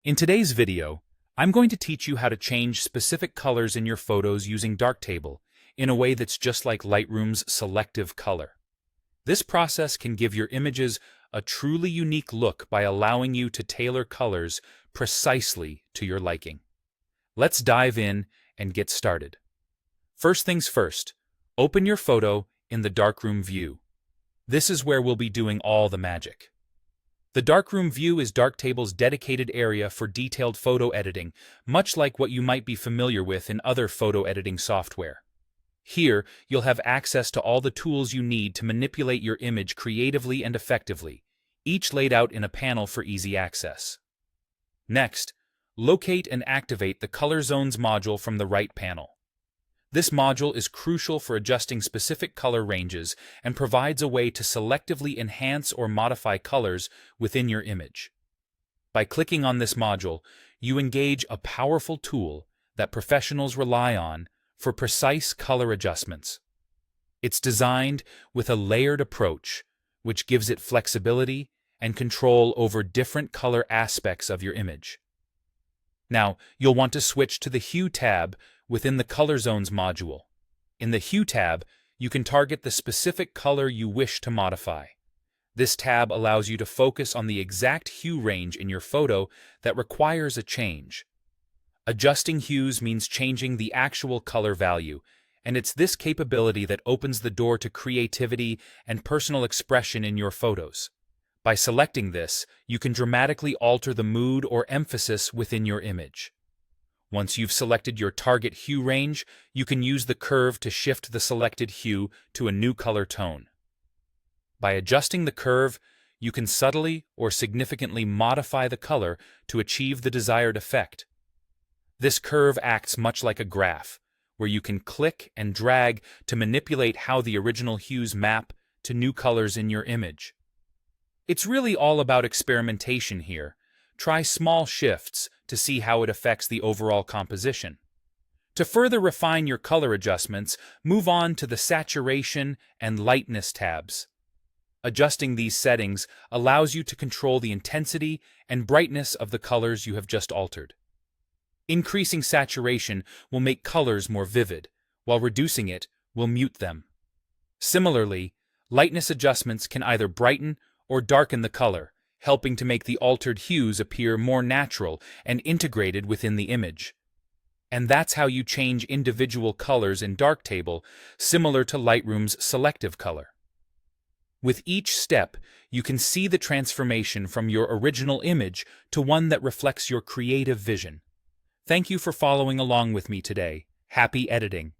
In today's video, I'm going to teach you how to change specific colors in your photos using Darktable in a way that's just like Lightroom's selective color. This process can give your images a truly unique look by allowing you to tailor colors precisely to your liking. Let's dive in and get started. First things first, open your photo in the Darkroom view. This is where we'll be doing all the magic. The Darkroom view is Darktable's dedicated area for detailed photo editing, much like what you might be familiar with in other photo editing software. Here, you'll have access to all the tools you need to manipulate your image creatively and effectively, each laid out in a panel for easy access. Next, locate and activate the Color Zones module from the right panel. This module is crucial for adjusting specific color ranges and provides a way to selectively enhance or modify colors within your image. By clicking on this module, you engage a powerful tool that professionals rely on for precise color adjustments. It's designed with a layered approach, which gives it flexibility and control over different color aspects of your image. Now, you'll want to switch to the Hue tab within the Color Zones module. In the Hue tab, you can target the specific color you wish to modify. This tab allows you to focus on the exact hue range in your photo that requires a change. Adjusting hues means changing the actual color value, and it's this capability that opens the door to creativity and personal expression in your photos. By selecting this, you can dramatically alter the mood or emphasis within your image. Once you've selected your target hue range, you can use the curve to shift the selected hue to a new color tone. By adjusting the curve, you can subtly or significantly modify the color to achieve the desired effect. This curve acts much like a graph, where you can click and drag to manipulate how the original hues map to new colors in your image. It's really all about experimentation here. Try small shifts to see how it affects the overall composition. To further refine your color adjustments, move on to the Saturation and Lightness tabs. Adjusting these settings allows you to control the intensity and brightness of the colors you have just altered. Increasing saturation will make colors more vivid, while reducing it will mute them. Similarly, lightness adjustments can either brighten or darken the color, helping to make the altered hues appear more natural and integrated within the image. And that's how you change individual colors in Darktable, similar to Lightroom's selective color. With each step, you can see the transformation from your original image to one that reflects your creative vision. Thank you for following along with me today. Happy editing!